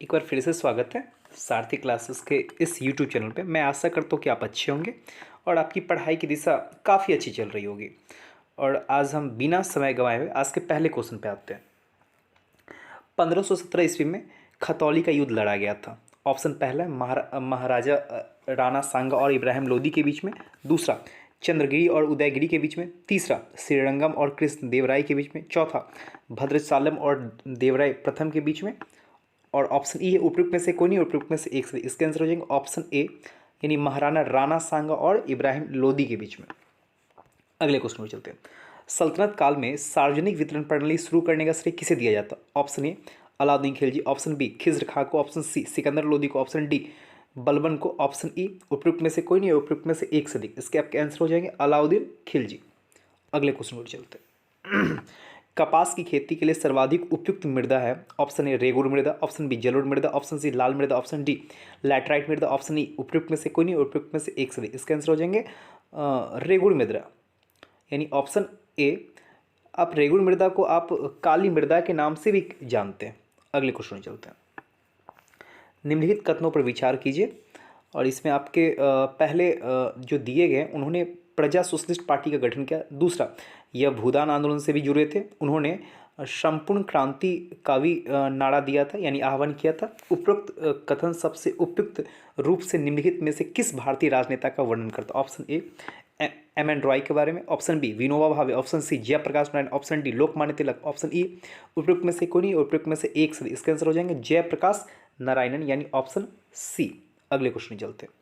एक बार फिर से स्वागत है सारथी क्लासेस के इस यूट्यूब चैनल पे। मैं आशा करता हूँ कि आप अच्छे होंगे और आपकी पढ़ाई की दिशा काफ़ी अच्छी चल रही होगी। और आज हम बिना समय गंवाए हुए आज के पहले क्वेश्चन पे आते हैं। 1517 ईस्वी में खतौली का युद्ध लड़ा गया था। ऑप्शन पहला है महाराजा राणा सांगा और इब्राहिम लोदी के बीच में। दूसरा, चंद्रगिरी और उदयगिरी के बीच में। तीसरा, श्रीरंगम और कृष्ण देवराय के बीच में। चौथा, भद्रशालम और देवराय प्रथम के बीच में। और ऑप्शन ई है उपयुक्त में से कोई नहीं, उपयुक्त में से एक सही। इसके आंसर हो जाएंगे ऑप्शन ए, यानी महाराणा राणा सांगा और इब्राहिम लोदी के बीच में। अगले क्वेश्चन में चलते हैं। सल्तनत काल में सार्वजनिक वितरण प्रणाली शुरू करने का श्रेय किसे दिया जाता? Option A Alauddin Khilji, option B Khizr Khan को, ऑप्शन सी सिकंदर लोदी को, ऑप्शन डी बलबन को, ऑप्शन ई उपयुक्त में से कोई नहीं, उपयुक्त में से एक सही। इसके आपके आंसर हो जाएंगे अलाउद्दीन खिलजी। अगले क्वेश्चन पर चलते हैं। कपास की खेती के लिए सर्वाधिक उपयुक्त मृदा है। ऑप्शन ए रेगुर मृदा, ऑप्शन बी जलोढ़ मृदा, ऑप्शन सी लाल मृदा, ऑप्शन डी लैटराइट मृदा, ऑप्शन ई उपयुक्त में से कोई नहीं, उपयुक्त में से एक सही। इसके आंसर हो जाएंगे रेगुर मृदा, यानी ऑप्शन ए। आप रेगुर मृदा को आप काली मृदा के नाम से भी जानते हैं। अगले क्वेश्चन चलते हैं। निम्नलिखित कथनों पर विचार कीजिए और इसमें आपके पहले जो दिए गए उन्होंने प्रजा सोशलिस्ट पार्टी का गठन किया। दूसरा, यह भूदान आंदोलन से भी जुड़े थे। उन्होंने संपूर्ण क्रांति का भी नारा दिया था, यानी आह्वान किया था। उपरोक्त कथन सबसे उपयुक्त रूप से निम्नलिखित में से किस भारतीय राजनेता का वर्णन करता? Option A M N Roy के बारे में, option B Vinoba Bhave, option C Jayaprakash Narayan, option D Lokmanya Tilak, option E उपयुक्त में से कोई नहीं, उपयुक्त में से एक सही। इसके आंसर हो जाएंगे जयप्रकाश नारायणन, यानी ऑप्शन सी। अगले क्वेश्चन में चलते हैं।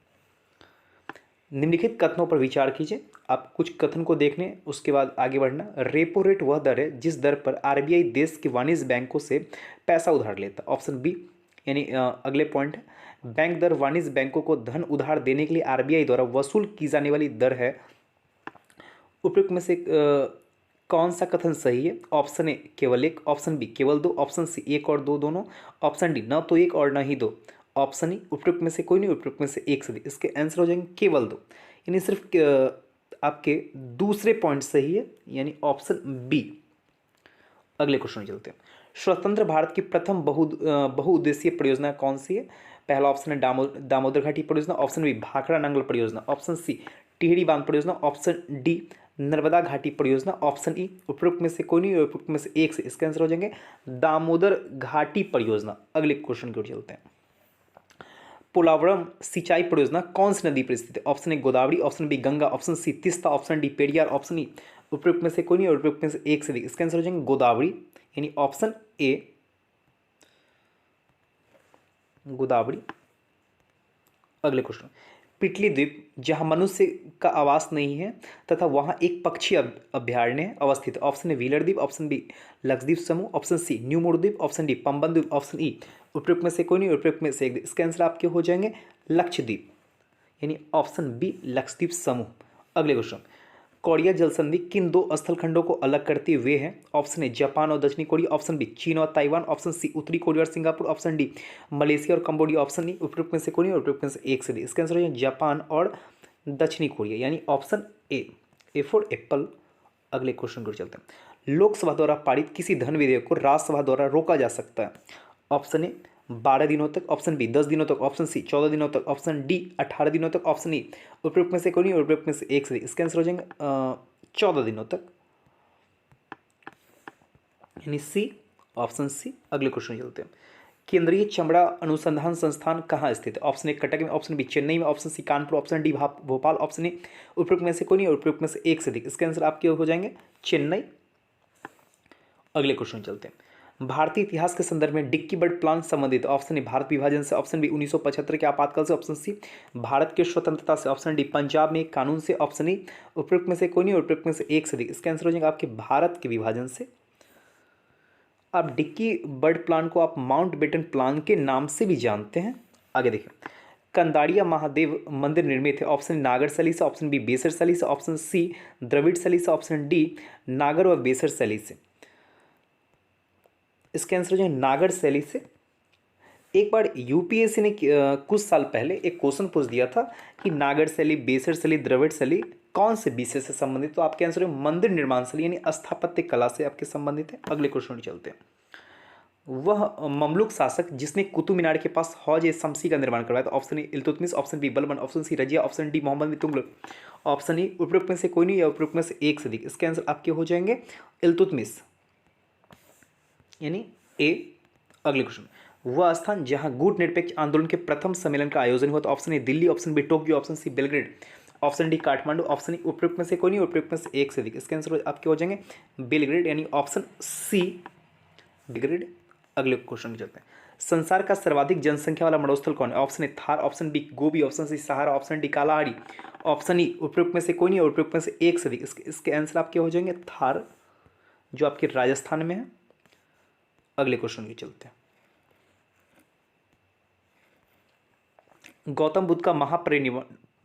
निम्नलिखित कथनों पर विचार कीजिए। आप कुछ कथन को देखने उसके बाद आगे बढ़ना। रेपो रेट वह दर है जिस दर पर आरबीआई देश के वाणिज्य बैंकों से पैसा उधार लेता। ऑप्शन बी, यानी अगले पॉइंट है, बैंक दर वाणिज्य बैंकों को धन उधार देने के लिए आरबीआई द्वारा वसूल की जाने वाली दर है। उपयुक्त में से कौन सा कथन सही है? ऑप्शन ए केवल एक, ऑप्शन बी केवल दो, ऑप्शन सी एक और दो दोनों, ऑप्शन डी न तो एक और न ही दो, ऑप्शन ई उपयुक्त में से कोई नहीं, उपयुक्त में से एक सही। इसके आंसर हो जाएंगे केवल दो, यानी सिर्फ आपके दूसरे पॉइंट सही है, यानी ऑप्शन बी। अगले क्वेश्चन में चलते हैं। स्वतंत्र भारत की प्रथम बहुउद्देशीय परियोजना कौन सी है? पहला ऑप्शन है दामोदर घाटी परियोजना, ऑप्शन बी भाखड़ा नंगल परियोजना, ऑप्शन सी टिहरी बांध परियोजना, ऑप्शन डी नर्मदा घाटी परियोजना, ऑप्शन ई उपयुक्त में से कोई नहीं, उपयुक्त में से एक से। इसका आंसर हो जाएंगे दामोदर घाटी परियोजना। अगले क्वेश्चन की ओर चलते हैं। पोलावरम सिंचाई परियोजना कौन सी नदी पर स्थित है? Option A Godavari, option B Ganga, option C Teesta, option D Periyar, option E उपयुक्त में से कोई नहीं, उपयुक्त में से एक से। इसका आंसर हो जाएंगे गोदावरी, यानी ऑप्शन ए गोदावरी। अगले क्वेश्चन। पिटली द्वीप जहां मनुष्य का आवास नहीं है तथा वहां एक पक्षी अभ्यारण्य अवस्थित है। ऑप्शन ए व्हीलर द्वीप, ऑप्शन बी लक्षद्वीप समूह, ऑप्शन सी न्यू मूर द्वीप, ऑप्शन डी पंबन द्वीप, ऑप्शन ई उपयुक्त में से कोई नहीं, उपयुक्त में से एक। इसके आंसर आपके हो जाएंगे लक्षद्वीप, यानी ऑप्शन बी लक्षद्वीप समूह। अगले क्वेश्चन। कोरिया जल संधि किन दो स्थल खंडों को अलग करते हुए है? ऑप्शन ए जापान और दक्षिणी कोरिया, ऑप्शन बी चीन और ताइवान, ऑप्शन सी उत्तरी कोरिया और सिंगापुर, ऑप्शन डी मलेशिया और कंबोडिया, ऑप्शन ई उपयुक्त में से कोई नहीं, उपयुक्त में से एक सही। इसका आंसर है जापान और दक्षिणी कोरिया, यानी ऑप्शन ए फॉर एप्पल। अगले क्वेश्चन को चलते हैं। लोकसभा द्वारा पारित किसी धन विधेयक को राज्यसभा द्वारा रोका जा सकता है? ऑप्शन ए 12 दिनों तक, ऑप्शन बी 10 दिनों तक, ऑप्शन सी 14 दिनों तक, ऑप्शन डी 18 दिनों तक, ऑप्शन ई उपयुक्त में से कोई नहीं, उपयुक्त में से एक सही। इसके आंसर हो जाएंगे 14 दिनों तक, यानी सी, ऑप्शन सी। अगले क्वेश्चन चलते हैं। केंद्रीय चमड़ा अनुसंधान संस्थान कहाँ स्थित है? ऑप्शन ए कटक में, ऑप्शन बी चेन्नई में, option C Kanpur, option D Bhopal, option A उपयुक्त में से कोई नहीं, उपयुक्त में से एक से अधिक। इसके आंसर आपके हो जाएंगे चेन्नई। अगले क्वेश्चन चलते हैं। भारतीय इतिहास के संदर्भ में डिक्की बर्ड प्लान संबंधित। ऑप्शन ए भारत विभाजन से, ऑप्शन बी 1975 के आपातकाल से, ऑप्शन सी भारत के स्वतंत्रता से, ऑप्शन डी पंजाब में कानून से, ऑप्शन ई उपयुक्त में से कोई नहीं, उपयुक्त में से एक से अधिक। इसका आंसर हो जाएगा आपके भारत के विभाजन से। आप डिक्की बर्ड प्लान को आप माउंटबेटन प्लान के नाम से भी जानते हैं। आगे देखिए। कंदाड़िया महादेव मंदिर निर्मित है। ऑप्शन नागर शैली से, ऑप्शन बी बेसर शैली से, ऑप्शन सी द्रविड़ शैली से, ऑप्शन डी नागर व बेसर शैली से। इसके आंसर जो है नागर शैली से। एक बार यूपीएससी ने कुछ साल पहले एक क्वेश्चन पूछ दिया था कि नागर शैली, बेसर शैली, द्रविड़ शैली कौन से विषय से संबंधित? तो आपके आंसर है मंदिर निर्माण शैली, यानी स्थापत्य कला से आपके संबंधित है। अगले क्वेश्चन चलते हैं। वह ममलुक शासक जिसने कुतुब मीनार के पास हौज ए शमसी का निर्माण करवाया था? Option A Iltutmish, option B Balban, option C Razia, option D Mohammad bin Tughlaq. Option A उपरोक्त में से कोई नहीं या उपरोक्त में से एक से अधिक। इसके आंसर आपके हो जाएंगे इल्तुतमिश, यानी ए। अगले क्वेश्चन, वह स्थान जहां गुट निरपेक्ष आंदोलन के प्रथम सम्मेलन का आयोजन हुआ था? Option A Delhi, option B Tokyo, option C Belgrade, option D Kathmandu, option E उपरोक्त में से कोई नहीं उपरोक्त में से एक से अधिक। इसके आंसर आपके हो जाएंगे बेलग्रेड, यानी ऑप्शन सी बेलग्रेड। अगले क्वेश्चन में चलते हैं, संसार का सर्वाधिक जनसंख्या वाला मरुस्थल कौन है? Option A Thar, option B Gobi, option C Sahara, option D Kalahari, option E उपरोक्त में से कोई नहीं और उपरोक्त में से एक से अधिक। इसके आंसर आपके हो जाएंगे थार, जो आपके राजस्थान में है। अगले क्वेश्चन में चलते हैं, गौतम बुद्ध का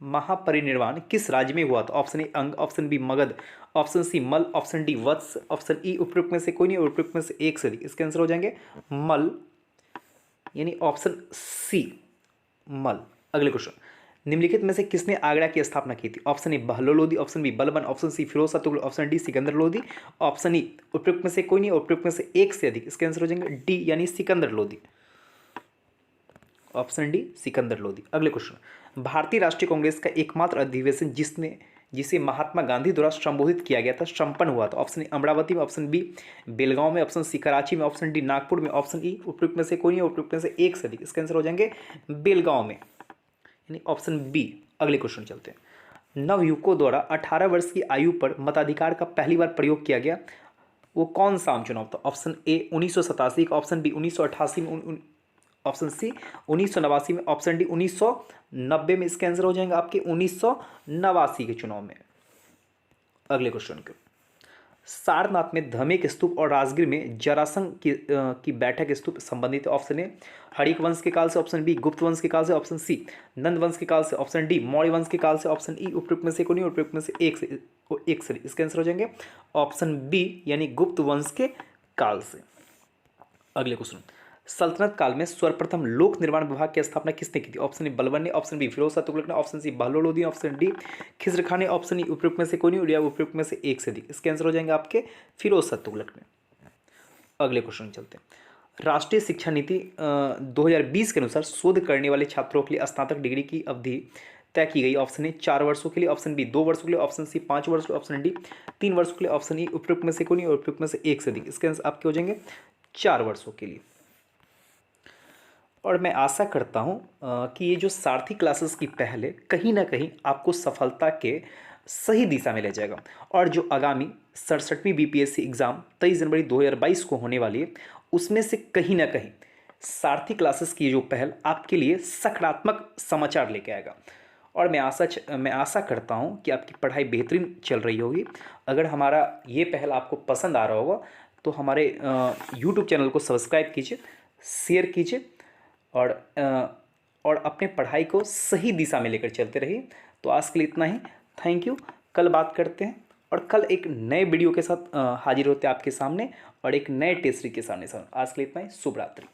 महापरिनिर्वाण किस राज्य में हुआ था? Option A Anga, option B Magadha, option C Malla, option D Vatsa, option E उपरोक्त में से कोई नहीं और उपरोक्त में से एक से अधिक। इसके आंसर हो जाएंगे मल, यानी ऑप्शन सी मल। अगले क्वेश्चन, निम्नलिखित में से किसने आगरा की स्थापना की थी? Option A Bahlol Lodhi, option B Balban, option C Firoz Shah Tughlaq, option D Sikandar Lodhi, option E उपरोक्त में से कोई नहीं और उपरोक्त में से एक से अधिक। इसके आंसर हो जाएंगे डी, यानी सिकंदर लोधी, ऑप्शन डी सिकंदर लोधी। अगले क्वेश्चन, भारतीय राष्ट्रीय कांग्रेस का एकमात्र अधिवेशन जिसे महात्मा गांधी द्वारा संबोधित किया गया था संपन्न हुआ था? ऑप्शन ए अमरावती में, ऑप्शन बी बेलगांव में, ऑप्शन सी कराची में, ऑप्शन डी नागपुर में, ऑप्शन ई उपरोक्त में से कोई नहीं उपरोक्त में से एक से अधिक। इसका आंसर हो जाएंगे बेलगांव में, यानी ऑप्शन बी। अगले क्वेश्चन चलते हैं, नवयुवकों द्वारा 18 वर्ष की आयु पर मताधिकार का पहली बार प्रयोग किया गया वो कौन सा आम चुनाव था? ऑप्शन ए 1987 का, ऑप्शन बी 1988 में, ऑप्शन सी 1989 में, ऑप्शन डी 1990 में। इसके आंसर हो जाएंगे आपके 1989 के चुनाव में। अगले क्वेश्चन के, सारनाथ में धमेक स्तूप और राजगीर में जरासंध की बैठक स्तूप संबंधित? ऑप्शन ए हड़िक वंश के काल से, ऑप्शन बी गुप्त वंश के काल से, ऑप्शन सी नंद वंश के काल से, ऑप्शन डी मौर्य वंश के काल से, ऑप्शन ई उपरोक्त में से कोई नहीं उपरोक्त में से एक से। इसके आंसर हो जाएंगे ऑप्शन बी, यानी गुप्त वंश के काल से। अगले क्वेश्चन, सल्तनत काल में सर्वप्रथम लोक निर्माण विभाग की स्थापना किसने की थी? ऑप्शन ए बलबन ने, ऑप्शन बी फिरोज शाह तुगलक ने, option C Bahlol Lodhi, option D Khizr Khan ने, ऑप्शन ई उपरोक्त में से कोई नहीं या उपरोक्त में से एक से अधिक। इसके आंसर हो जाएंगे आपके फिरोज शाह तुगलक ने। अगले क्वेश्चन चलते हैं, राष्ट्रीय शिक्षा नीति 2020 के अनुसार शोध करने वाले छात्रों के लिए स्नातक डिग्री की अवधि तय की गई? ऑप्शन ए 4 वर्षों के लिए, ऑप्शन बी 2 वर्षों के लिए, ऑप्शन सी 5 वर्ष के लिए, ऑप्शन डी 3 वर्षों के लिए, ऑप्शन ई उपरोक्त में से कोई नहीं और उपरोक्त में से एक से अधिक। इसके आंसर आपके हो जाएंगे 4 वर्षों के लिए। और मैं आशा करता हूँ कि ये जो सारथी क्लासेस की पहल है कहीं ना कहीं आपको सफलता के सही दिशा में ले जाएगा, और जो आगामी 67वीं बीपीएससी एग्ज़ाम 23 जनवरी 2022 को होने वाली है उसमें से कहीं ना कहीं सारथी क्लासेस की जो पहल आपके लिए सकारात्मक समाचार लेके आएगा। और मैं आशा करता हूँ कि आपकी पढ़ाई बेहतरीन चल रही होगी। अगर हमारा ये पहल आपको पसंद आ रहा होगा तो हमारे यूट्यूब चैनल को सब्सक्राइब कीजिए, शेयर कीजिए और अपने पढ़ाई को सही दिशा में लेकर चलते रहिए। तो आज के लिए इतना ही, थैंक यू। कल बात करते हैं और कल एक नए वीडियो के साथ हाजिर होते हैं आपके सामने और एक नए टेस्ट सीरीज के सामने। आज के लिए इतना ही, शुभ रात्रि।